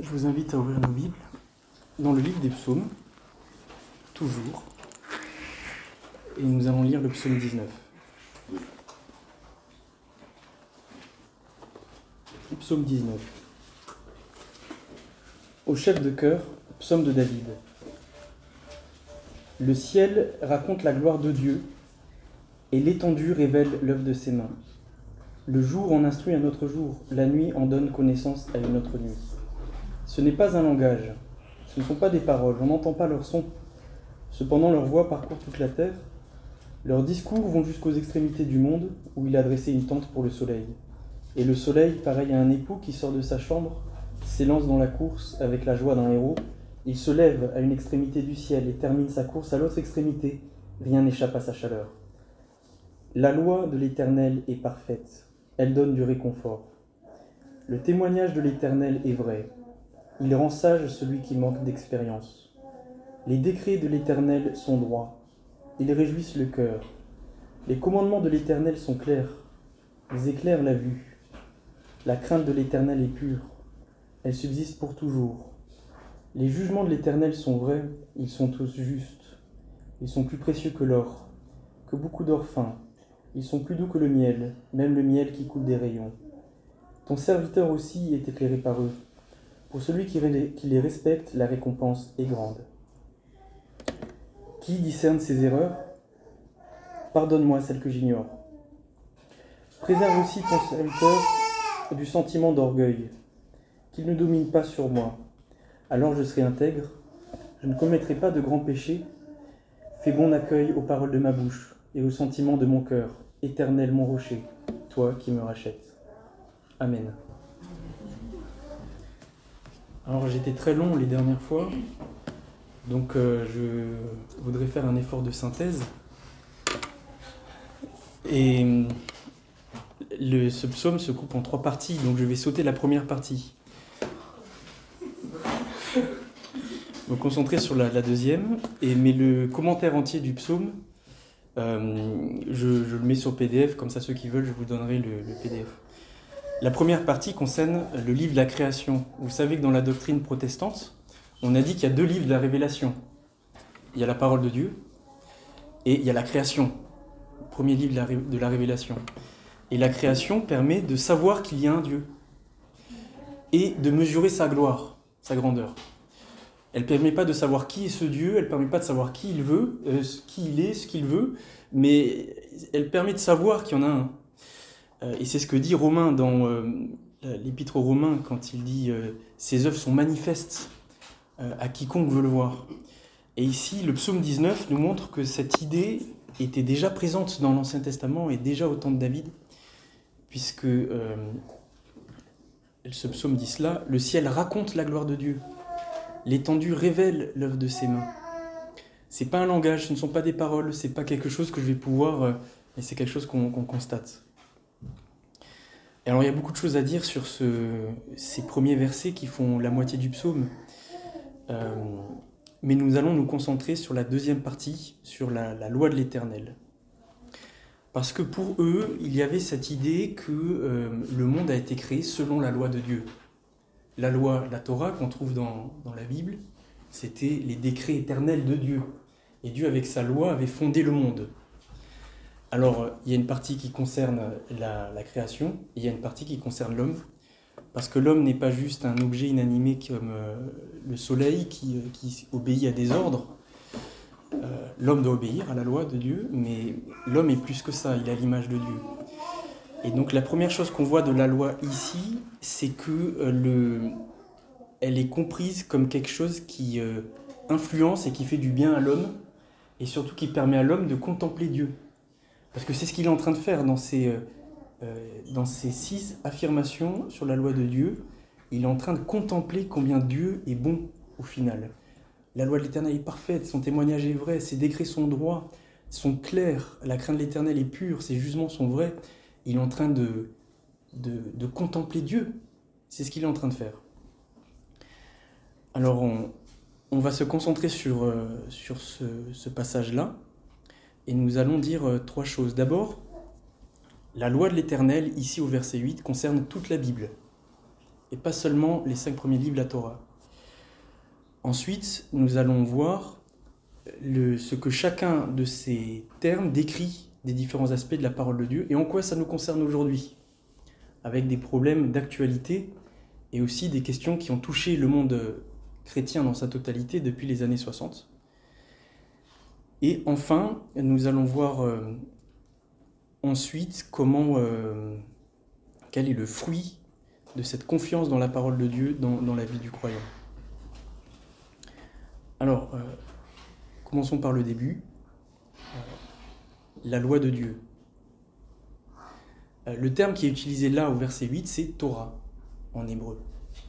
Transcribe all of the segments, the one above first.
Je vous invite à ouvrir nos Bibles dans le livre des psaumes, toujours, et nous allons lire le psaume 19. Le psaume 19. Au chef de chœur, psaume de David. Le ciel raconte la gloire de Dieu, et l'étendue révèle l'œuvre de ses mains. Le jour en instruit un autre jour, la nuit en donne connaissance à une autre nuit. Ce n'est pas un langage, ce ne sont pas des paroles, on n'entend pas leur son. Cependant leur voix parcourt toute la terre. Leurs discours vont jusqu'aux extrémités du monde, où il a dressé une tente pour le soleil. Et le soleil, pareil à un époux qui sort de sa chambre, s'élance dans la course avec la joie d'un héros. Il se lève à une extrémité du ciel et termine sa course à l'autre extrémité. Rien n'échappe à sa chaleur. La loi de l'Éternel est parfaite, elle donne du réconfort. Le témoignage de l'Éternel est vrai, il rend sage celui qui manque d'expérience. Les décrets de l'Éternel sont droits, ils réjouissent le cœur. Les commandements de l'Éternel sont clairs, ils éclairent la vue. La crainte de l'Éternel est pure, elle subsiste pour toujours. Les jugements de l'Éternel sont vrais, ils sont tous justes. Ils sont plus précieux que l'or, que beaucoup d'or fin. Ils sont plus doux que le miel, même le miel qui coule des rayons. Ton serviteur aussi est éclairé par eux. Pour celui qui les respecte, la récompense est grande. Qui discerne ses erreurs ? Pardonne-moi celles que j'ignore. Préserve aussi ton serviteur du sentiment d'orgueil, qu'il ne domine pas sur moi. Alors je serai intègre, je ne commettrai pas de grands péchés. Fais bon accueil aux paroles de ma bouche et aux sentiments de mon cœur, Éternel mon rocher, toi qui me rachètes. Amen. Alors j'étais très long les dernières fois, donc je voudrais faire un effort de synthèse. Et ce psaume se coupe en 3 parties, donc je vais sauter la première partie. Me concentrer sur la deuxième, mais le commentaire entier du psaume, je le mets sur PDF, comme ça ceux qui veulent, je vous donnerai le PDF. La première partie concerne le livre de la création. Vous savez que dans la doctrine protestante, on a dit qu'il y a 2 livres de la révélation. Il y a la parole de Dieu et il y a la création, le premier livre de la révélation. Et la création permet de savoir qu'il y a un Dieu et de mesurer sa gloire, sa grandeur. Elle ne permet pas de savoir qui est ce Dieu, elle ne permet pas de savoir qui il veut, qui il est, ce qu'il veut, mais elle permet de savoir qu'il y en a un. Et c'est ce que dit Romain dans l'épître aux Romains quand il dit « Ses œuvres sont manifestes à quiconque veut le voir ». Et ici, le psaume 19 nous montre que cette idée était déjà présente dans l'Ancien Testament et déjà au temps de David, puisque ce psaume dit cela, « Le ciel raconte la gloire de Dieu, l'étendue révèle l'œuvre de ses mains ». Ce n'est pas un langage, ce ne sont pas des paroles, ce n'est pas quelque chose que je vais pouvoir, mais c'est quelque chose qu'on constate. Et alors il y a beaucoup de choses à dire sur ces premiers versets qui font la moitié du psaume, mais nous allons nous concentrer sur la deuxième partie, sur la loi de l'Éternel. Parce que pour eux, il y avait cette idée que le monde a été créé selon la loi de Dieu. La loi, la Torah qu'on trouve dans la Bible, c'était les décrets éternels de Dieu. Et Dieu, avec sa loi, avait fondé le monde. Alors, il y a une partie qui concerne la création, et il y a une partie qui concerne l'homme, parce que l'homme n'est pas juste un objet inanimé comme le soleil qui obéit à des ordres. L'homme doit obéir à la loi de Dieu, mais l'homme est plus que ça, il a l'image de Dieu. Et donc la première chose qu'on voit de la loi ici, c'est que elle est comprise comme quelque chose qui influence et qui fait du bien à l'homme, et surtout qui permet à l'homme de contempler Dieu. Parce que c'est ce qu'il est en train de faire dans ces 6 affirmations sur la loi de Dieu. Il est en train de contempler combien Dieu est bon au final. La loi de l'Éternel est parfaite, son témoignage est vrai, ses décrets sont droits, sont clairs, la crainte de l'Éternel est pure, ses jugements sont vrais. Il est en train de contempler Dieu. C'est ce qu'il est en train de faire. Alors on va se concentrer sur ce passage-là. Et nous allons dire 3 choses. D'abord, la loi de l'Éternel, ici au verset 8, concerne toute la Bible. et pas seulement les 5 premiers livres de la Torah. Ensuite, nous allons voir ce que chacun de ces termes décrit des différents aspects de la parole de Dieu et en quoi ça nous concerne aujourd'hui, avec des problèmes d'actualité et aussi des questions qui ont touché le monde chrétien dans sa totalité depuis les années 60. Et enfin, nous allons voir ensuite quel est le fruit de cette confiance dans la parole de Dieu dans la vie du croyant. Alors, commençons par le début. La loi de Dieu. Le terme qui est utilisé là au verset 8, c'est Torah en hébreu.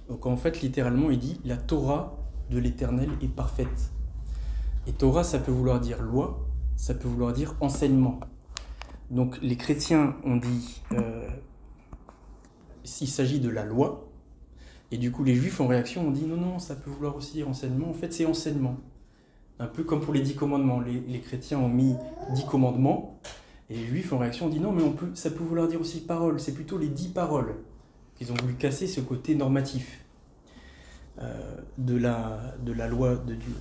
Donc en fait, littéralement, il dit « la Torah de l'Éternel est parfaite ». Et Torah, ça peut vouloir dire loi, ça peut vouloir dire enseignement. Donc les chrétiens ont dit s'il s'agit de la loi, et du coup les juifs en réaction ont dit non, ça peut vouloir aussi dire enseignement. En fait, c'est enseignement. Un peu comme pour les 10 commandements. Les chrétiens ont mis 10 commandements, et les juifs en réaction ont dit non, mais ça peut vouloir dire aussi parole. C'est plutôt les 10 paroles qu'ils ont voulu casser ce côté normatif de la loi de Dieu.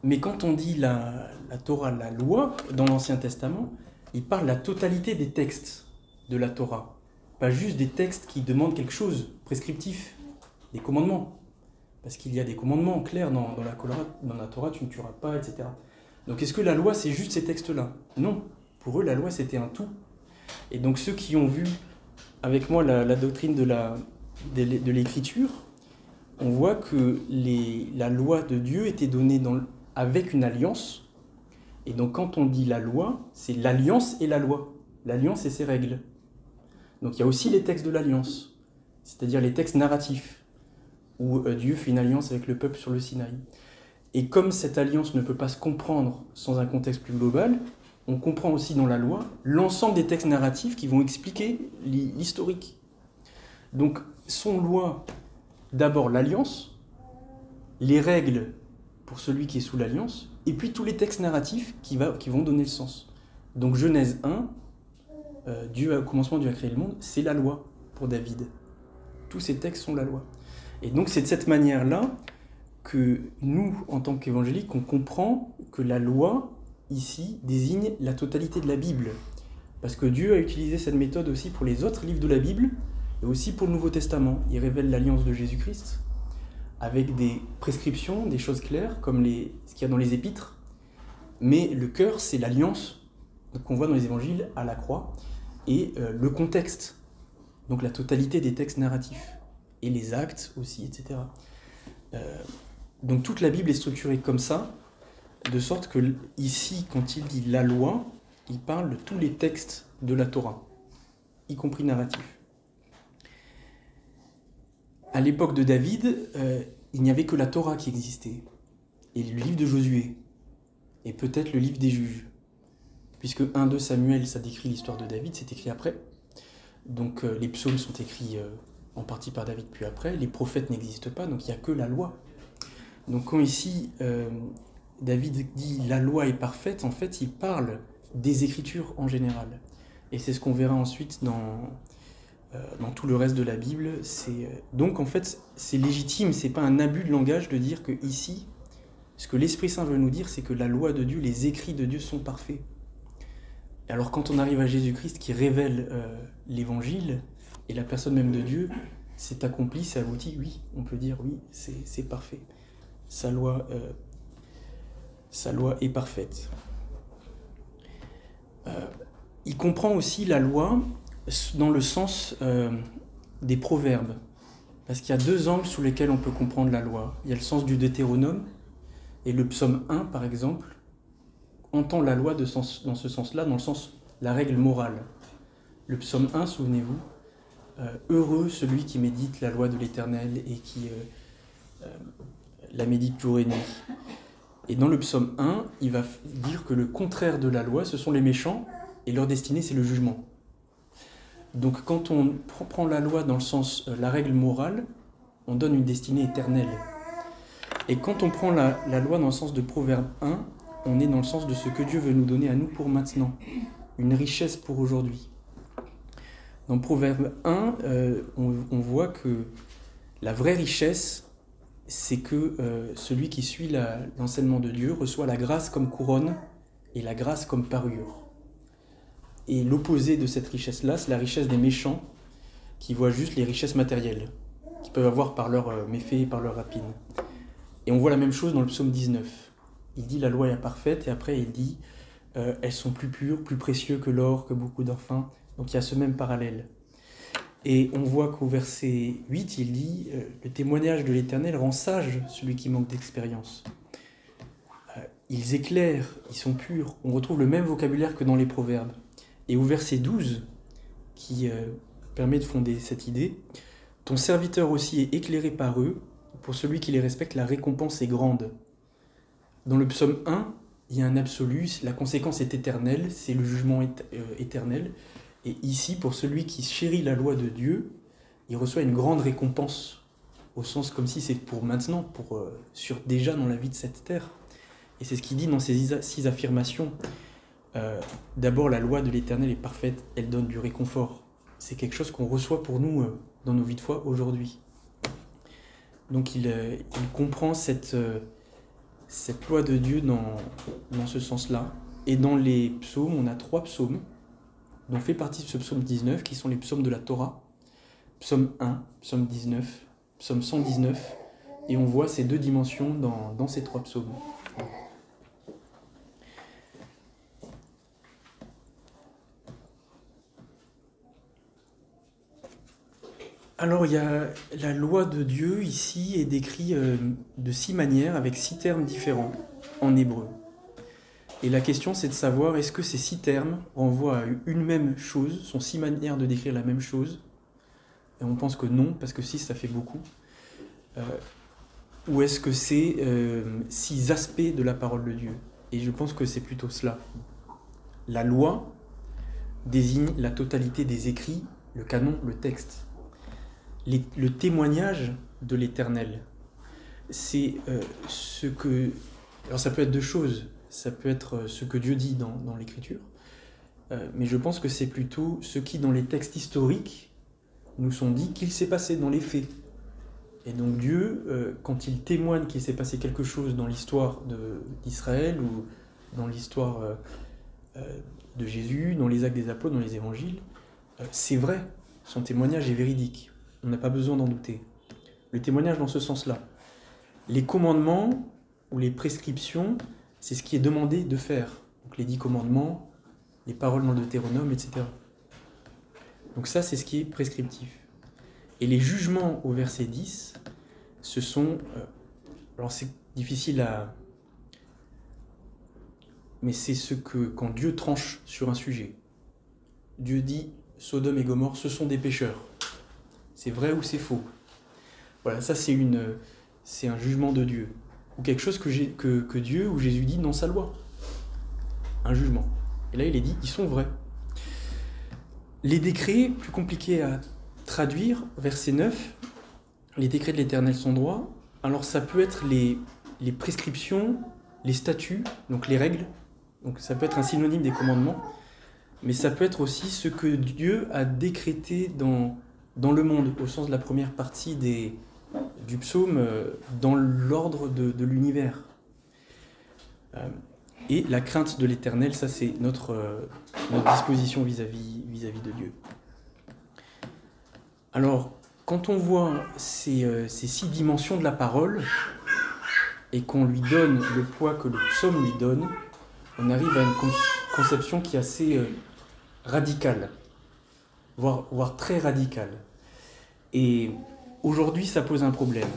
Mais quand on dit la Torah, la loi, dans l'Ancien Testament, il parle de la totalité des textes de la Torah. Pas juste des textes qui demandent quelque chose, prescriptif, des commandements. Parce qu'il y a des commandements clairs dans la Torah, tu ne tueras pas, etc. Donc est-ce que la loi, c'est juste ces textes-là? Non. Pour eux, la loi, c'était un tout. Et donc ceux qui ont vu avec moi la doctrine de l'Écriture, on voit que la loi de Dieu était donnée avec une alliance. Et donc quand on dit la loi, c'est l'alliance et la loi. L'alliance et ses règles. Donc il y a aussi les textes de l'alliance, c'est-à-dire les textes narratifs, où Dieu fait une alliance avec le peuple sur le Sinaï. Et comme cette alliance ne peut pas se comprendre sans un contexte plus global, on comprend aussi dans la loi l'ensemble des textes narratifs qui vont expliquer l'historique. Donc sont loi d'abord l'alliance, les règles pour celui qui est sous l'alliance, et puis tous les textes narratifs qui vont donner le sens. Donc Genèse 1, au commencement Dieu a créé le monde, c'est la loi pour David. Tous ces textes sont la loi. Et donc c'est de cette manière-là que nous, en tant qu'évangéliques, on comprend que la loi, ici, désigne la totalité de la Bible. Parce que Dieu a utilisé cette méthode aussi pour les autres livres de la Bible, et aussi pour le Nouveau Testament. Il révèle l'alliance de Jésus-Christ, avec des prescriptions, des choses claires, comme ce qu'il y a dans les épîtres. Mais le cœur, c'est l'alliance qu'on voit dans les évangiles à la croix, et le contexte, donc la totalité des textes narratifs, et les actes aussi, etc. Donc toute la Bible est structurée comme ça, de sorte que ici, quand il dit la loi, il parle de tous les textes de la Torah, y compris narratifs. À l'époque de David, il n'y avait que la Torah qui existait, et le livre de Josué, et peut-être le livre des juges, puisque 1-2 Samuel, ça décrit l'histoire de David, c'est écrit après. Donc les psaumes sont écrits en partie par David, puis après. Les prophètes n'existent pas, donc il n'y a que la loi. Donc quand ici, David dit « la loi est parfaite », en fait, il parle des Écritures en général. Et c'est ce qu'on verra ensuite dans tout le reste de la Bible. Donc en fait, c'est légitime, c'est pas un abus de langage de dire que ici, ce que l'Esprit Saint veut nous dire, c'est que la loi de Dieu, les écrits de Dieu sont parfaits. Et alors quand on arrive à Jésus-Christ qui révèle l'Évangile, et la personne même de Dieu, c'est accompli, c'est abouti, oui, on peut dire oui, c'est parfait. Sa loi est parfaite. Il comprend aussi la loi dans le sens des proverbes, parce qu'il y a 2 angles sous lesquels on peut comprendre la loi. Il y a le sens du Deutéronome, et le psaume 1, par exemple, entend la loi dans ce sens-là, dans le sens la règle morale. Le psaume 1, souvenez-vous, heureux celui qui médite la loi de l'Éternel et qui la médite jour et nuit. Et dans le psaume 1, il va dire que le contraire de la loi, ce sont les méchants, et leur destinée, c'est le jugement. Donc quand on prend la loi dans le sens la règle morale, on donne une destinée éternelle. Et quand on prend la loi dans le sens de Proverbe 1, on est dans le sens de ce que Dieu veut nous donner à nous pour maintenant, une richesse pour aujourd'hui. Dans Proverbe 1, on voit que La vraie richesse, c'est que celui qui suit l'enseignement de Dieu reçoit la grâce comme couronne et la grâce comme parure. Et l'opposé de cette richesse-là, c'est la richesse des méchants qui voient juste les richesses matérielles qu'ils peuvent avoir par leurs méfaits et par leur rapine. Et on voit la même chose dans le psaume 19. Il dit la loi est parfaite et après il dit elles sont plus pures, plus précieuses que l'or, que beaucoup d'or fin. Donc il y a ce même parallèle. Et on voit qu'au verset 8, il dit le témoignage de l'Éternel rend sage celui qui manque d'expérience. Ils éclairent, ils sont purs. On retrouve le même vocabulaire que dans les proverbes. Et au verset 12, qui permet de fonder cette idée, ton serviteur aussi est éclairé par eux, pour celui qui les respecte, la récompense est grande. Dans le psaume 1, il y a un absolu, la conséquence est éternelle, c'est le jugement éternel. Et ici, pour celui qui chérit la loi de Dieu, il reçoit une grande récompense, au sens comme si c'est pour maintenant, déjà dans la vie de cette terre. Et c'est ce qu'il dit dans ces 6 affirmations. D'abord, la loi de l'Éternel est parfaite, elle donne du réconfort. C'est quelque chose qu'on reçoit pour nous dans nos vies de foi aujourd'hui. Donc il comprend cette loi de Dieu dans ce sens-là. Et dans les psaumes, on a 3 psaumes dont fait partie ce psaume 19, qui sont les psaumes de la Torah. Psaume 1, psaume 19, psaume 119. Et on voit ces 2 dimensions dans ces 3 psaumes. Alors, il y a la loi de Dieu, ici, est décrite de 6 manières, avec 6 termes différents en hébreu. Et la question, c'est de savoir, est-ce que ces 6 termes renvoient à une même chose, sont 6 manières de décrire la même chose? Et on pense que non, parce que 6, ça fait beaucoup. Ou est-ce que c'est 6 aspects de la parole de Dieu? Et je pense que c'est plutôt cela. La loi désigne la totalité des écrits, le canon, le texte. Le témoignage de l'Éternel, c'est ce que... Alors ça peut être 2 choses, ça peut être ce que Dieu dit dans l'Écriture, mais je pense que c'est plutôt ce qui, dans les textes historiques, nous sont dit qu'il s'est passé dans les faits. Et donc Dieu, quand il témoigne qu'il s'est passé quelque chose dans l'histoire d'Israël, ou dans l'histoire de Jésus, dans les actes des apôtres, dans les évangiles, c'est vrai, son témoignage est véridique. On n'a pas besoin d'en douter. Le témoignage dans ce sens-là. Les commandements ou les prescriptions, c'est ce qui est demandé de faire. Donc les 10 commandements, les paroles dans le Deutéronome, etc. Donc ça, c'est ce qui est prescriptif. Et les jugements au verset 10, ce sont... alors c'est difficile à... mais c'est ce que, quand Dieu tranche sur un sujet, Dieu dit, Sodome et Gomorrhe, ce sont des pécheurs. C'est vrai ou c'est faux? Voilà, ça c'est un jugement de Dieu. Ou quelque chose que Dieu ou Jésus dit dans sa loi. Un jugement. Et là il est dit, ils sont vrais. Les décrets, plus compliqués à traduire, verset 9, les décrets de l'Éternel sont droits. Alors ça peut être les prescriptions, les statuts, donc les règles. Donc ça peut être un synonyme des commandements. Mais ça peut être aussi ce que Dieu a décrété dans le monde, au sens de la première partie du psaume, dans l'ordre de l'univers. Et la crainte de l'Éternel, ça c'est notre disposition vis-à-vis de Dieu. Alors, quand on voit ces 6 dimensions de la parole, et qu'on lui donne le poids que le psaume lui donne, on arrive à une conception qui est assez radicale, voire très radicale. Et aujourd'hui, ça pose un problème.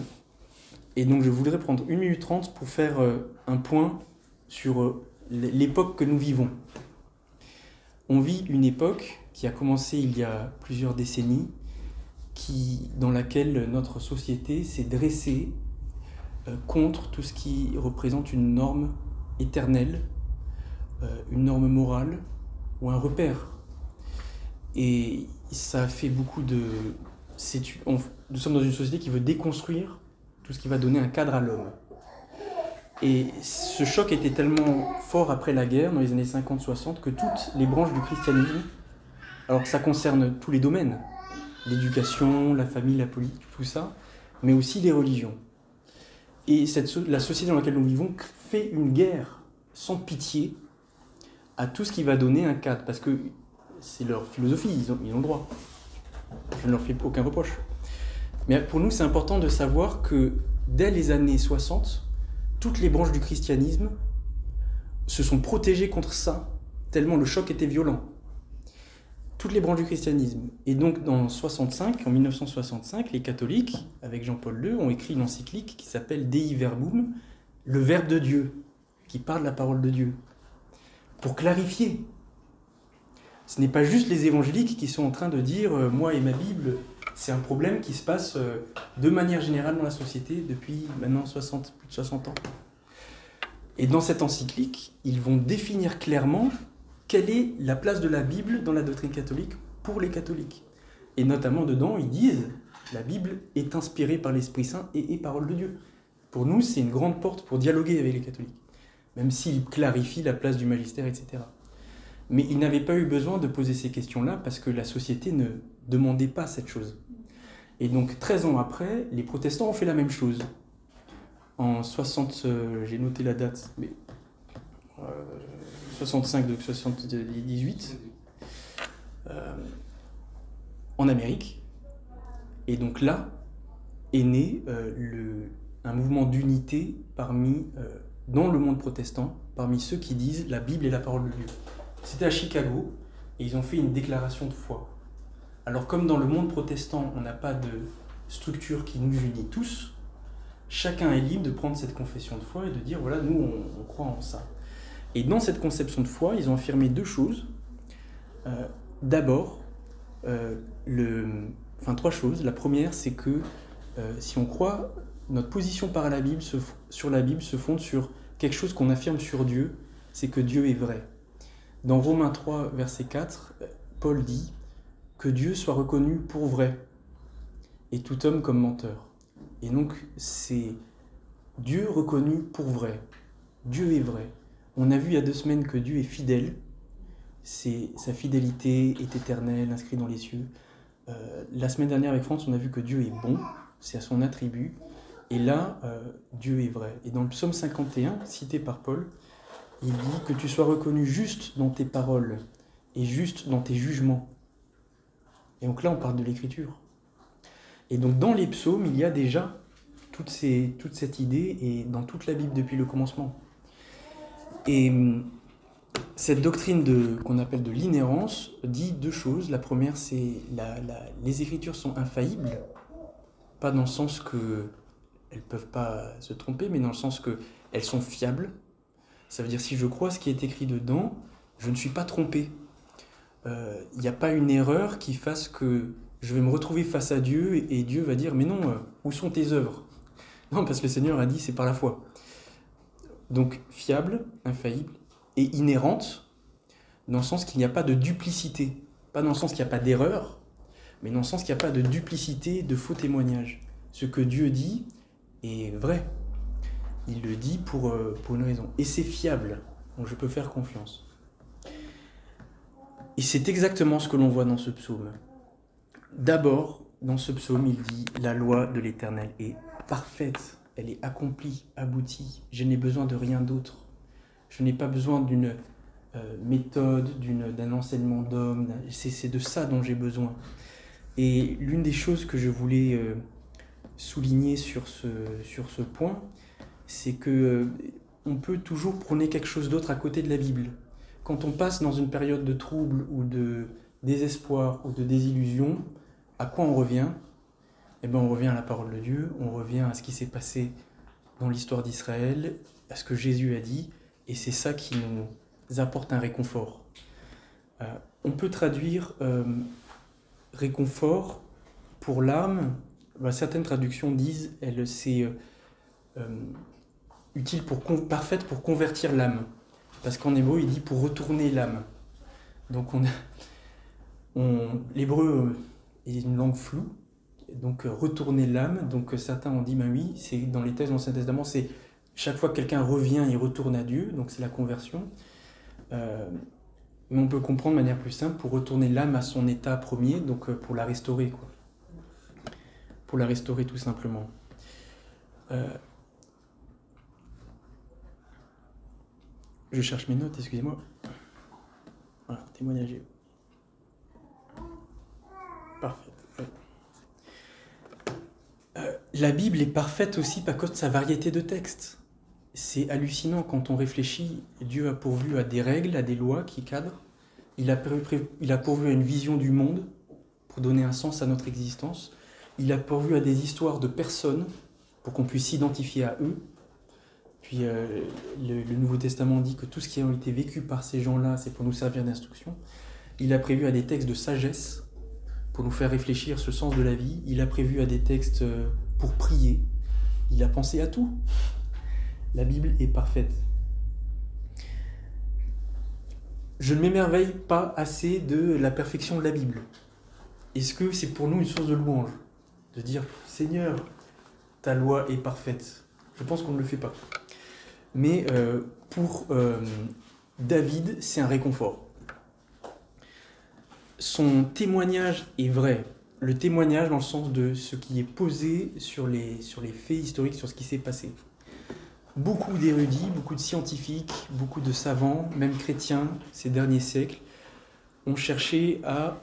Et donc, je voudrais prendre 1 minute 30 pour faire un point sur l'époque que nous vivons. On vit une époque qui a commencé il y a plusieurs décennies, dans laquelle notre société s'est dressée contre tout ce qui représente une norme éternelle, une norme morale ou un repère. Et ça a fait beaucoup de... Nous sommes dans une société qui veut déconstruire tout ce qui va donner un cadre à l'homme. Et ce choc était tellement fort après la guerre, dans les années 50-60, que toutes les branches du christianisme, alors que ça concerne tous les domaines, l'éducation, la famille, la politique, tout ça, mais aussi les religions. Et la société dans laquelle nous vivons fait une guerre sans pitié à tout ce qui va donner un cadre, parce que c'est leur philosophie, ils ont le droit. Je ne leur fais aucun reproche. Mais pour nous, c'est important de savoir que dès les années 60, toutes les branches du christianisme se sont protégées contre ça, tellement le choc était violent. Toutes les branches du christianisme. Et donc, en 1965, les catholiques, avec Jean-Paul II, ont écrit une encyclique qui s'appelle Dei Verbum, le Verbe de Dieu, qui parle de la parole de Dieu, pour clarifier. Ce n'est pas juste les évangéliques qui sont en train de dire « moi et ma Bible », c'est un problème qui se passe de manière générale dans la société depuis maintenant plus de 60 ans. Et dans cette encyclique, ils vont définir clairement quelle est la place de la Bible dans la doctrine catholique pour les catholiques. Et notamment dedans, ils disent « la Bible est inspirée par l'Esprit Saint et est parole de Dieu ». Pour nous, c'est une grande porte pour dialoguer avec les catholiques, même s'ils clarifient la place du magistère, etc. Mais ils n'avaient pas eu besoin de poser ces questions-là parce que la société ne demandait pas cette chose. Et donc, 13 ans après, les protestants ont fait la même chose. En 60, j'ai noté la date, mais 65, donc 78, en Amérique. Et donc là est né un mouvement d'unité dans le monde protestant, parmi ceux qui disent la Bible est la parole de Dieu. C'était à Chicago, et ils ont fait une déclaration de foi. Alors comme dans le monde protestant, on n'a pas de structure qui nous unit tous, chacun est libre de prendre cette confession de foi et de dire, voilà, nous, on croit en ça. Et dans cette conception de foi, ils ont affirmé deux choses. D'abord, trois choses. La première, c'est que si on croit, notre position sur la Bible se fonde sur quelque chose qu'on affirme sur Dieu, c'est que Dieu est vrai. Dans Romains 3, verset 4, Paul dit que Dieu soit reconnu pour vrai et tout homme comme menteur. Et donc, c'est Dieu reconnu pour vrai. Dieu est vrai. On a vu il y a 2 semaines que Dieu est fidèle. Sa fidélité est éternelle, inscrite dans les cieux. La semaine dernière avec France, on a vu que Dieu est bon, c'est à son attribut. Et là, Dieu est vrai. Et dans le psaume 51, cité par Paul, il dit que tu sois reconnu juste dans tes paroles et juste dans tes jugements. Et donc là, on parle de l'écriture. Et donc dans les psaumes, il y a déjà toute cette idée, et dans toute la Bible depuis le commencement. Et cette doctrine qu'on appelle de l'inhérence dit deux choses. La première, c'est les Écritures sont infaillibles, pas dans le sens qu'elles ne peuvent pas se tromper, mais dans le sens qu'elles sont fiables. Ça veut dire si je crois ce qui est écrit dedans, je ne suis pas trompé. Il n'y a pas une erreur qui fasse que je vais me retrouver face à Dieu et Dieu va dire « Mais non, où sont tes œuvres ?» Non, parce que le Seigneur a dit « C'est par la foi ». Donc fiable, infaillible et inhérente, dans le sens qu'il n'y a pas de duplicité. Pas dans le sens qu'il n'y a pas d'erreur, mais dans le sens qu'il n'y a pas de duplicité, de faux témoignages. Ce que Dieu dit est vrai. Il le dit pour une raison. Et c'est fiable, donc je peux faire confiance. Et c'est exactement ce que l'on voit dans ce psaume. D'abord, dans ce psaume, il dit « La loi de l'Éternel est parfaite, elle est accomplie, aboutie. Je n'ai besoin de rien d'autre. Je n'ai pas besoin d'une méthode, d'un enseignement d'homme. C'est de ça dont j'ai besoin. » Et l'une des choses que je voulais souligner sur ce point, c'est que on peut toujours prôner quelque chose d'autre à côté de la Bible. Quand on passe dans une période de trouble ou de désespoir ou de désillusion, à quoi on revient ? Eh bien, on revient à la parole de Dieu, on revient à ce qui s'est passé dans l'histoire d'Israël, à ce que Jésus a dit, et c'est ça qui nous apporte un réconfort. On peut traduire réconfort pour l'âme. Certaines traductions disent c'est utile parfaite pour convertir l'âme. Parce qu'en hébreu, il dit pour retourner l'âme. Donc l'hébreu est une langue floue, donc retourner l'âme. Donc certains ont dit, ben oui, c'est dans les textes de l'Ancien Testament, c'est chaque fois que quelqu'un revient, il retourne à Dieu, donc c'est la conversion. Mais on peut comprendre de manière plus simple, pour retourner l'âme à son état premier, donc pour la restaurer, quoi. pour la restaurer tout simplement. Je cherche mes notes, excusez-moi. Voilà, témoignage. Parfait. La Bible est parfaite aussi par cause de sa variété de textes. C'est hallucinant quand on réfléchit. Dieu a pourvu à des règles, à des lois qui cadrent. Il a pourvu à une vision du monde pour donner un sens à notre existence. Il a pourvu à des histoires de personnes pour qu'on puisse s'identifier à eux. Puis le Nouveau Testament dit que tout ce qui a été vécu par ces gens-là, c'est pour nous servir d'instruction. Il a prévu à des textes de sagesse pour nous faire réfléchir ce sens de la vie. Il a prévu à des textes pour prier. Il a pensé à tout. La Bible est parfaite. Je ne m'émerveille pas assez de la perfection de la Bible. Est-ce que c'est pour nous une source de louange ? De dire « Seigneur, ta loi est parfaite ». Je pense qu'on ne le fait pas. Mais pour David, c'est un réconfort. Son témoignage est vrai. Le témoignage dans le sens de ce qui est posé sur les faits historiques, sur ce qui s'est passé. Beaucoup d'érudits, beaucoup de scientifiques, beaucoup de savants, même chrétiens, ces derniers siècles, ont cherché à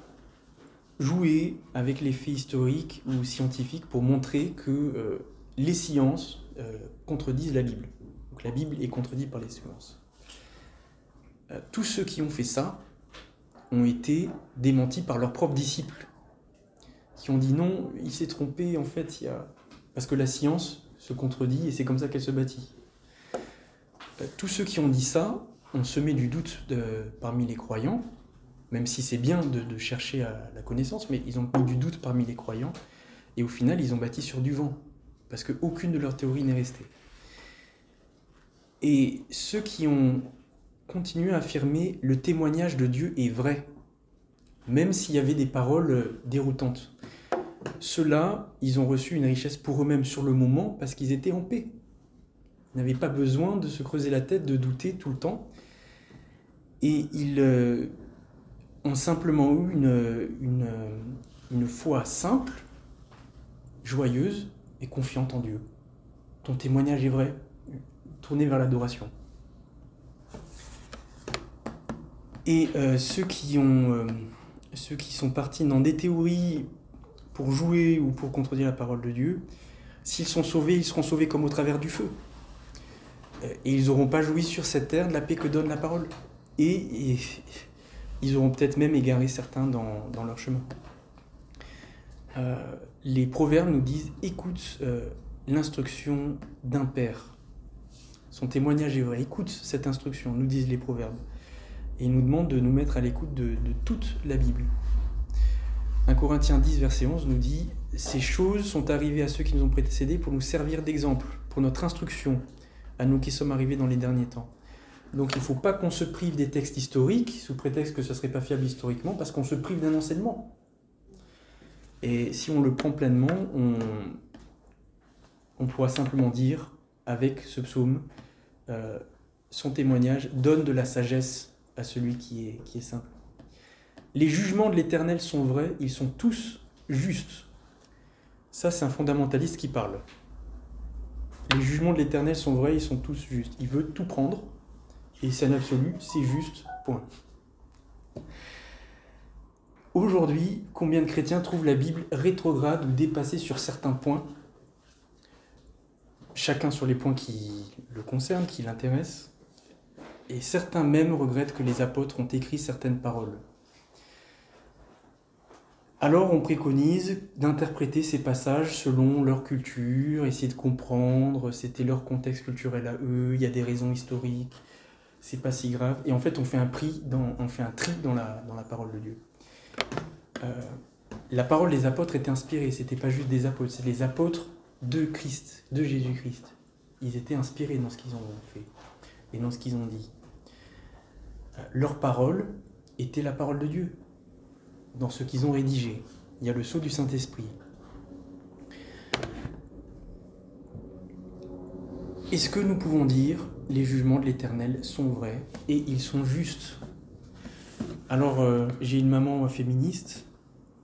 jouer avec les faits historiques ou scientifiques pour montrer que les sciences contredisent la Bible. Donc la Bible est contredite par les sciences. Tous ceux qui ont fait ça ont été démentis par leurs propres disciples, qui ont dit non, il s'est trompé, en fait, parce que la science se contredit et c'est comme ça qu'elle se bâtit. Tous ceux qui ont dit ça ont semé du doute parmi les croyants, même si c'est bien de chercher à la connaissance, mais ils ont mis du doute parmi les croyants, et au final, ils ont bâti sur du vent, parce qu'aucune de leurs théories n'est restée. Et ceux qui ont continué à affirmer le témoignage de Dieu est vrai, même s'il y avait des paroles déroutantes. Ceux-là, ils ont reçu une richesse pour eux-mêmes sur le moment, parce qu'ils étaient en paix. Ils n'avaient pas besoin de se creuser la tête, de douter tout le temps. Et ils ont simplement eu une foi simple, joyeuse et confiante en Dieu. Ton témoignage est vrai, tourné vers l'adoration. Et ceux qui sont partis dans des théories pour jouer ou pour contredire la parole de Dieu, s'ils sont sauvés, ils seront sauvés comme au travers du feu. Et ils n'auront pas joui sur cette terre de la paix que donne la parole. Et ils auront peut-être même égaré certains dans leur chemin. Les proverbes nous disent « Écoute l'instruction d'un père ». Son témoignage est vrai. Écoute cette instruction, nous disent les proverbes. Et ils nous demandent de nous mettre à l'écoute de toute la Bible. 1 Corinthiens 10, verset 11 nous dit « Ces choses sont arrivées à ceux qui nous ont précédés pour nous servir d'exemple, pour notre instruction, à nous qui sommes arrivés dans les derniers temps. » Donc il ne faut pas qu'on se prive des textes historiques, sous prétexte que ce ne serait pas fiable historiquement, parce qu'on se prive d'un enseignement. Et si on le prend pleinement, on pourra simplement dire, avec ce psaume, son témoignage donne de la sagesse à celui qui est simple. Les jugements de l'Éternel sont vrais, ils sont tous justes. Ça, c'est un fondamentaliste qui parle. Les jugements de l'Éternel sont vrais, ils sont tous justes. Il veut tout prendre, et c'est un absolu, c'est juste, point. Aujourd'hui, combien de chrétiens trouvent la Bible rétrograde ou dépassée sur certains points ? Chacun sur les points qui le concernent, qui l'intéressent. Et certains même regrettent que les apôtres ont écrit certaines paroles. Alors on préconise d'interpréter ces passages selon leur culture, essayer de comprendre, c'était leur contexte culturel à eux, il y a des raisons historiques, c'est pas si grave. Et en fait on fait un tri dans la parole de Dieu. La parole des apôtres était inspirée, c'était pas juste des apôtres, c'est les apôtres de Christ, de Jésus-Christ. Ils étaient inspirés dans ce qu'ils ont fait et dans ce qu'ils ont dit. Leur parole était la parole de Dieu, dans ce qu'ils ont rédigé. Il y a le sceau du Saint-Esprit. Est-ce que nous pouvons dire les jugements de l'Éternel sont vrais et ils sont justes ? Alors, j'ai une maman féministe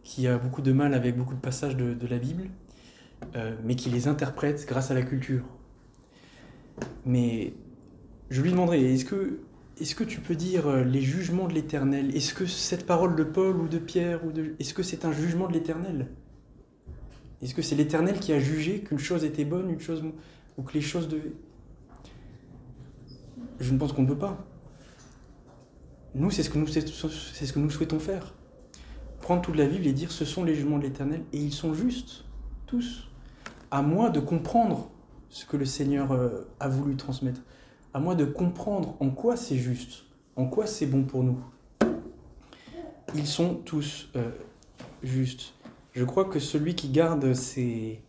qui a beaucoup de mal avec beaucoup de passages de la Bible mais qui les interprète grâce à la culture. Mais je lui demanderai, est-ce que tu peux dire les jugements de l'Éternel? Est-ce que cette parole de Paul ou de Pierre, est-ce que c'est un jugement de l'Éternel? Est-ce que c'est l'Éternel qui a jugé qu'une chose était bonne, ou que les choses devaient... Je ne pense qu'on ne peut pas. Nous, c'est ce que nous souhaitons faire. Prendre toute la Bible et dire, ce sont les jugements de l'Éternel, et ils sont justes, tous. À moi de comprendre ce que le Seigneur a voulu transmettre. À moi de comprendre en quoi c'est juste, en quoi c'est bon pour nous. Ils sont tous justes. Je crois que celui qui garde ces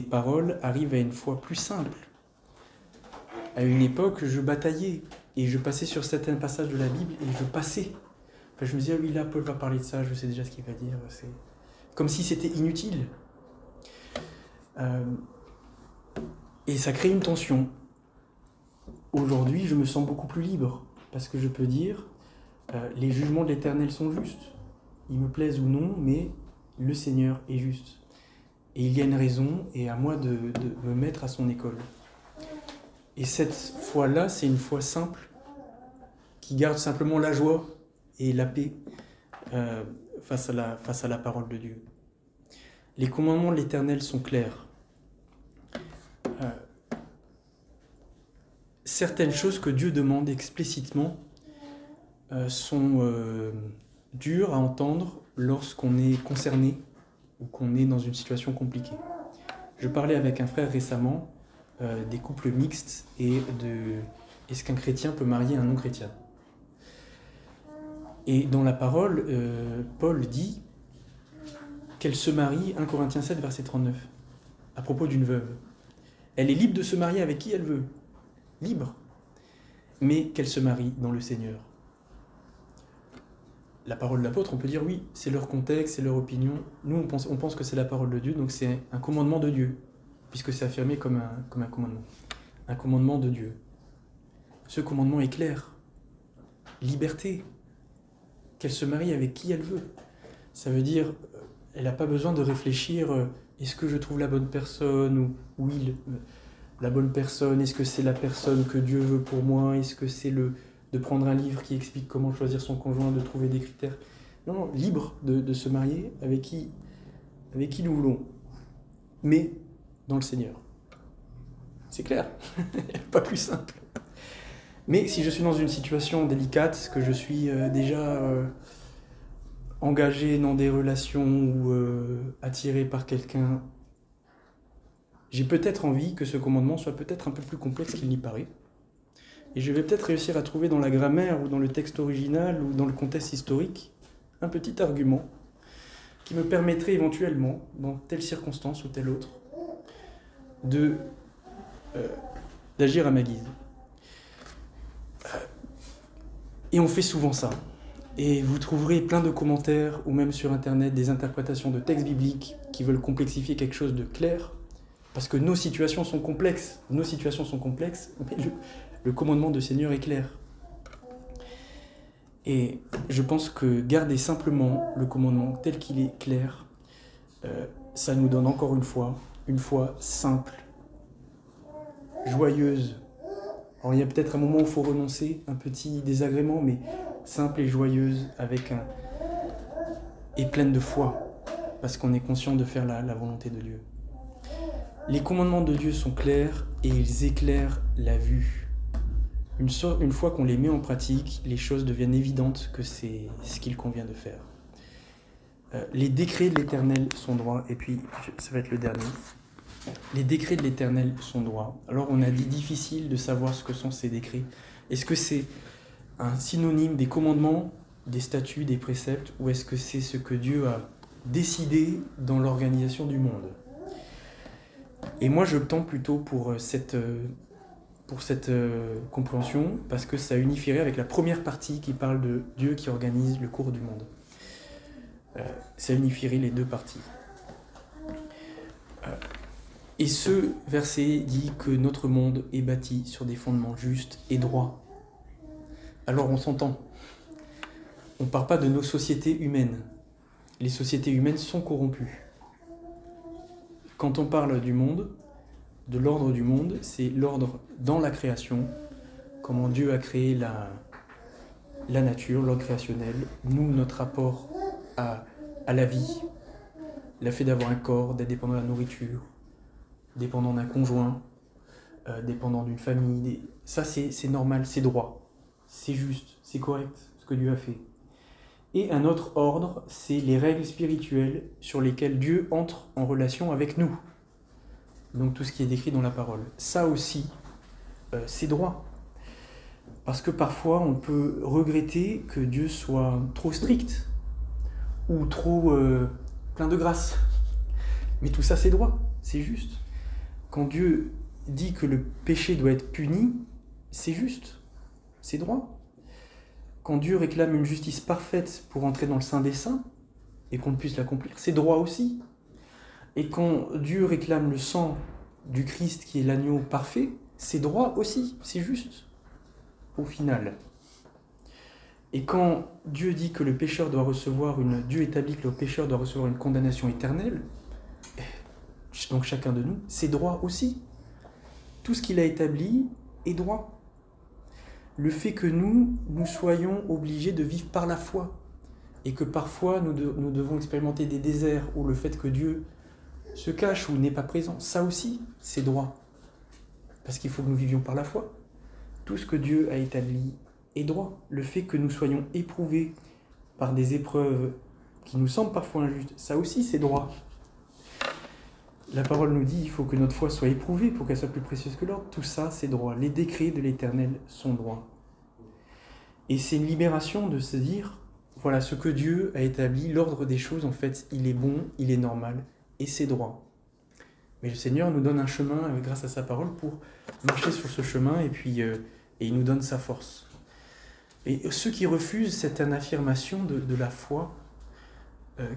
paroles arrive à une foi plus simple. À une époque, je bataillais et je passais sur certains passages de la Bible et je passais. Enfin, je me disais, ah oui, là, Paul va parler de ça, je sais déjà ce qu'il va dire. C'est comme si c'était inutile. Et ça crée une tension. Aujourd'hui, je me sens beaucoup plus libre parce que je peux dire, les jugements de l'Éternel sont justes. Ils me plaisent ou non, mais le Seigneur est juste. Et il y a une raison, et à moi de me mettre à son école. Et cette foi-là, c'est une foi simple, qui garde simplement la joie et la paix face à la parole de Dieu. Les commandements de l'Éternel sont clairs. Certaines choses que Dieu demande explicitement sont dures à entendre lorsqu'on est concerné ou qu'on est dans une situation compliquée. Je parlais avec un frère récemment des couples mixtes et de est-ce qu'un chrétien peut marier un non-chrétien. Et dans la parole, Paul dit qu'elle se marie, 1 Corinthiens 7, verset 39, à propos d'une veuve. Elle est libre de se marier avec qui elle veut, libre, mais qu'elle se marie dans le Seigneur. La parole de l'apôtre, on peut dire oui, c'est leur contexte, c'est leur opinion. Nous, on pense que c'est la parole de Dieu, donc c'est un commandement de Dieu, puisque c'est affirmé comme un commandement. Un commandement de Dieu. Ce commandement est clair. Liberté. Qu'elle se marie avec qui elle veut. Ça veut dire, elle n'a pas besoin de réfléchir, est-ce que je trouve la bonne personne, ou il, la bonne personne, est-ce que c'est la personne que Dieu veut pour moi, est-ce que c'est de prendre un livre qui explique comment choisir son conjoint, de trouver des critères. Non, libre de se marier avec qui nous voulons, mais dans le Seigneur. C'est clair, pas plus simple. Mais si je suis dans une situation délicate, que je suis déjà engagé dans des relations ou attiré par quelqu'un, j'ai peut-être envie que ce commandement soit peut-être un peu plus complexe qu'il n'y paraît. Et je vais peut-être réussir à trouver dans la grammaire ou dans le texte original ou dans le contexte historique un petit argument qui me permettrait éventuellement, dans telle circonstance ou telle autre, d'agir à ma guise. Et on fait souvent ça. Et vous trouverez plein de commentaires ou même sur Internet des interprétations de textes bibliques qui veulent complexifier quelque chose de clair, parce que nos situations sont complexes. Nos situations sont complexes, mais le commandement du Seigneur est clair. Et je pense que garder simplement le commandement tel qu'il est clair, ça nous donne encore une foi simple, joyeuse. Alors il y a peut-être un moment où il faut renoncer, un petit désagrément, mais simple et joyeuse, et pleine de foi, parce qu'on est conscient de faire la volonté de Dieu. Les commandements de Dieu sont clairs et ils éclairent la vue. Une fois qu'on les met en pratique, les choses deviennent évidentes que c'est ce qu'il convient de faire. Les décrets de l'Éternel sont droits, et puis ça va être le dernier. Les décrets de l'Éternel sont droits. Alors on a dit difficile de savoir ce que sont ces décrets. Est-ce que c'est un synonyme des commandements, des statuts, des préceptes, ou est-ce que c'est ce que Dieu a décidé dans l'organisation du monde? Et moi je tends plutôt pour cette compréhension, parce que ça unifierait avec la première partie qui parle de Dieu qui organise le cours du monde. Ça unifierait les deux parties. Et ce verset dit que notre monde est bâti sur des fondements justes et droits. Alors on s'entend. On ne parle pas de nos sociétés humaines. Les sociétés humaines sont corrompues. quand on parle du monde, de l'ordre du monde, c'est l'ordre dans la création, comment Dieu a créé la nature, l'ordre créationnel, nous, notre rapport à la vie, le fait d'avoir un corps, d'être dépendant de la nourriture, dépendant d'un conjoint, dépendant d'une famille. Ça, c'est normal, c'est droit, c'est juste, c'est correct, ce que Dieu a fait. Et un autre ordre, c'est les règles spirituelles sur lesquelles Dieu entre en relation avec nous. Donc tout ce qui est décrit dans la parole. Ça aussi, c'est droit. Parce que parfois, on peut regretter que Dieu soit trop strict ou trop plein de grâce. Mais tout ça, c'est droit, c'est juste. Quand Dieu dit que le péché doit être puni, c'est juste, c'est droit. Quand Dieu réclame une justice parfaite pour entrer dans le Saint des Saints et qu'on puisse l'accomplir, c'est droit aussi. Et quand Dieu réclame le sang du Christ qui est l'agneau parfait, c'est droit aussi, c'est juste, au final. Et quand Dieu dit que le pécheur doit recevoir Dieu établit que le pécheur doit recevoir une condamnation éternelle, donc chacun de nous, c'est droit aussi. Tout ce qu'il a établi est droit. Le fait que nous soyons obligés de vivre par la foi et que parfois nous devons expérimenter des déserts où le fait que Dieu se cache ou n'est pas présent, ça aussi, c'est droit. Parce qu'il faut que nous vivions par la foi. Tout ce que Dieu a établi est droit. Le fait que nous soyons éprouvés par des épreuves qui nous semblent parfois injustes, ça aussi, c'est droit. La parole nous dit qu'il faut que notre foi soit éprouvée pour qu'elle soit plus précieuse que l'or. Tout ça, c'est droit. Les décrets de l'Éternel sont droits. Et c'est une libération de se dire, voilà, ce que Dieu a établi, l'ordre des choses, en fait, il est bon, il est normal, et c'est droit. Mais le Seigneur nous donne un chemin, grâce à sa parole, pour marcher sur ce chemin, et il nous donne sa force. Et ceux qui refusent cette affirmation de la foi,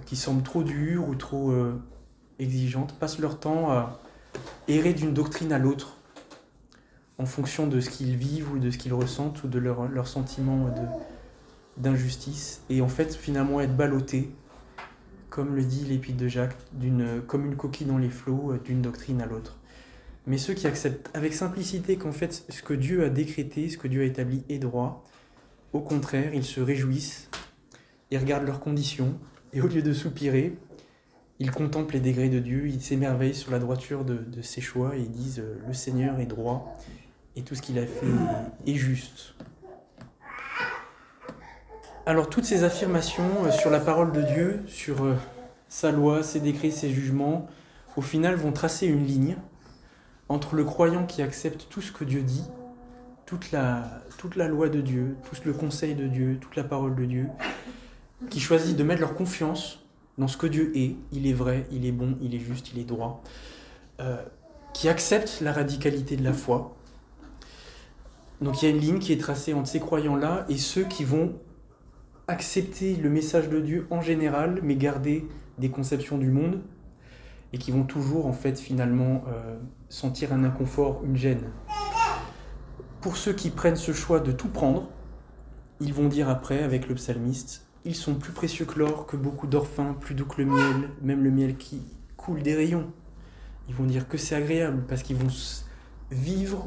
qui semble trop dure ou trop exigeante, passent leur temps à errer d'une doctrine à l'autre, en fonction de ce qu'ils vivent ou de ce qu'ils ressentent ou de leur sentiment d'injustice, et en fait finalement être ballottés, comme le dit l'Épître de Jacques, comme une coquille dans les flots, d'une doctrine à l'autre. Mais ceux qui acceptent avec simplicité qu'en fait ce que Dieu a décrété, ce que Dieu a établi est droit, au contraire, ils se réjouissent, ils regardent leurs conditions, et au lieu de soupirer, ils contemplent les degrés de Dieu, ils s'émerveillent sur la droiture de ses choix, et ils disent « Le Seigneur est droit, et tout ce qu'il a fait est juste ». Alors toutes ces affirmations sur la parole de Dieu, sur sa loi, ses décrets, ses jugements, au final vont tracer une ligne entre le croyant qui accepte tout ce que Dieu dit, toute la loi de Dieu, tout le conseil de Dieu, toute la parole de Dieu, qui choisit de mettre leur confiance dans ce que Dieu est, il est vrai, il est bon, il est juste, il est droit, qui accepte la radicalité de la foi. Donc il y a une ligne qui est tracée entre ces croyants-là et ceux qui vont accepter le message de Dieu en général, mais garder des conceptions du monde, et qui vont toujours, en fait, finalement, sentir un inconfort, une gêne. Pour ceux qui prennent ce choix de tout prendre, ils vont dire après, avec le psalmiste, « Ils sont plus précieux que l'or, que beaucoup d'or fin, plus doux que le miel, même le miel qui coule des rayons. » Ils vont dire que c'est agréable, parce qu'ils vont vivre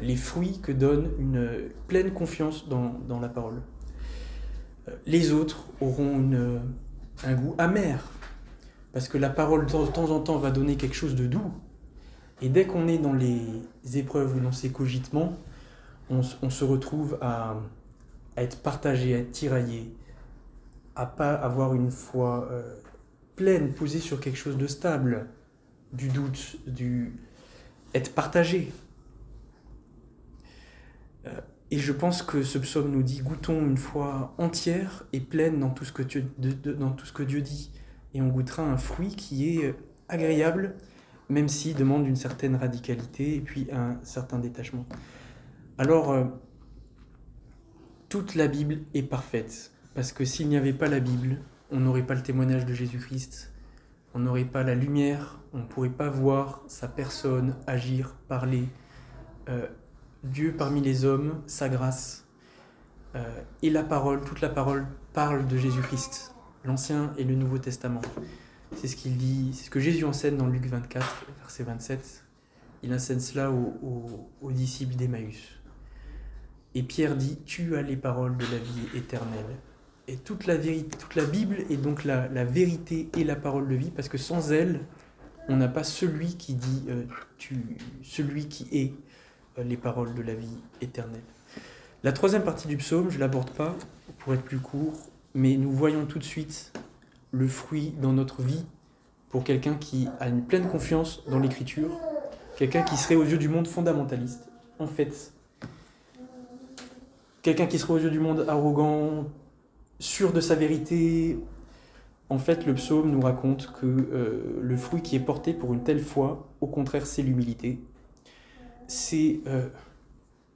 les fruits que donne une pleine confiance dans la parole. Les autres auront un goût amer, parce que la parole de temps en temps va donner quelque chose de doux, et dès qu'on est dans les épreuves ou dans ces cogitements, on se retrouve à être partagé, à être tiraillé, à pas avoir une foi pleine, posée sur quelque chose de stable, du doute, être partagé. Et je pense que ce psaume nous dit « Goûtons une foi entière et pleine dans tout ce que Dieu dit, et on goûtera un fruit qui est agréable, même s'il demande une certaine radicalité et puis un certain détachement. » Alors, toute la Bible est parfaite, parce que s'il n'y avait pas la Bible, on n'aurait pas le témoignage de Jésus-Christ, on n'aurait pas la lumière, on ne pourrait pas voir sa personne, agir, parler, Dieu parmi les hommes, sa grâce, et la parole, toute la parole parle de Jésus-Christ, l'Ancien et le Nouveau Testament. C'est ce qu'il dit, c'est ce que Jésus enseigne dans Luc 24, verset 27. Il enseigne cela aux disciples d'Emmaüs. Et Pierre dit, tu as les paroles de la vie éternelle. Et toute la Bible est donc la vérité et la parole de vie, parce que sans elle, on n'a pas celui qui dit, celui qui est les paroles de la vie éternelle. La troisième partie du psaume, je ne l'aborde pas pour être plus court, mais nous voyons tout de suite le fruit dans notre vie pour quelqu'un qui a une pleine confiance dans l'écriture, quelqu'un qui serait aux yeux du monde fondamentaliste. En fait, quelqu'un qui serait aux yeux du monde arrogant, sûr de sa vérité. En fait, le psaume nous raconte que le fruit qui est porté pour une telle foi, au contraire, c'est l'humilité. C'est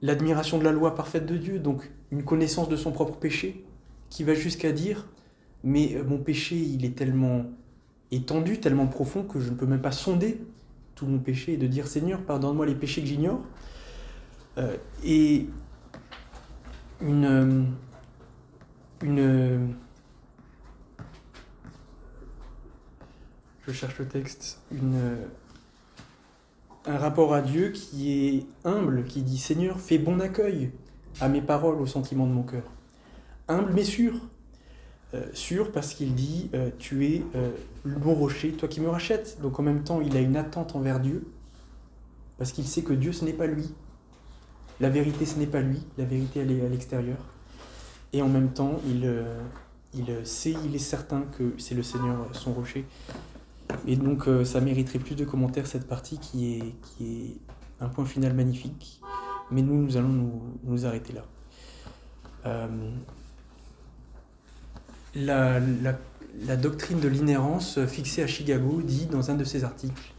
l'admiration de la loi parfaite de Dieu, donc une connaissance de son propre péché, qui va jusqu'à dire « mais mon péché, il est tellement étendu, tellement profond que je ne peux même pas sonder tout mon péché » et de dire « Seigneur, pardonne-moi les péchés que j'ignore ». Et je cherche le texte, un rapport à Dieu qui est humble, qui dit « Seigneur, fais bon accueil à mes paroles, aux sentiments de mon cœur ». Humble mais sûr. Sûr parce qu'il dit « Tu es le bon rocher, toi qui me rachètes ». Donc en même temps, il a une attente envers Dieu, parce qu'il sait que Dieu, ce n'est pas lui. La vérité, ce n'est pas lui. La vérité, elle est à l'extérieur. Et en même temps, il est certain que c'est le Seigneur, son rocher. Et donc, ça mériterait plus de commentaires, cette partie qui est un point final magnifique. Mais nous allons nous arrêter là. La doctrine de l'inhérence fixée à Chicago dit dans un de ses articles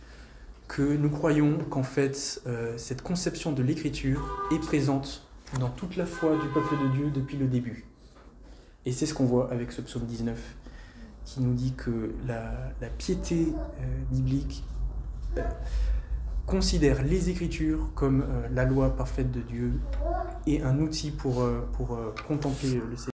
que nous croyons qu'en fait, cette conception de l'écriture est présente dans toute la foi du peuple de Dieu depuis le début. Et c'est ce qu'on voit avec ce psaume 19, qui nous dit que la piété biblique considère les Écritures comme la loi parfaite de Dieu et un outil pour contempler le Seigneur.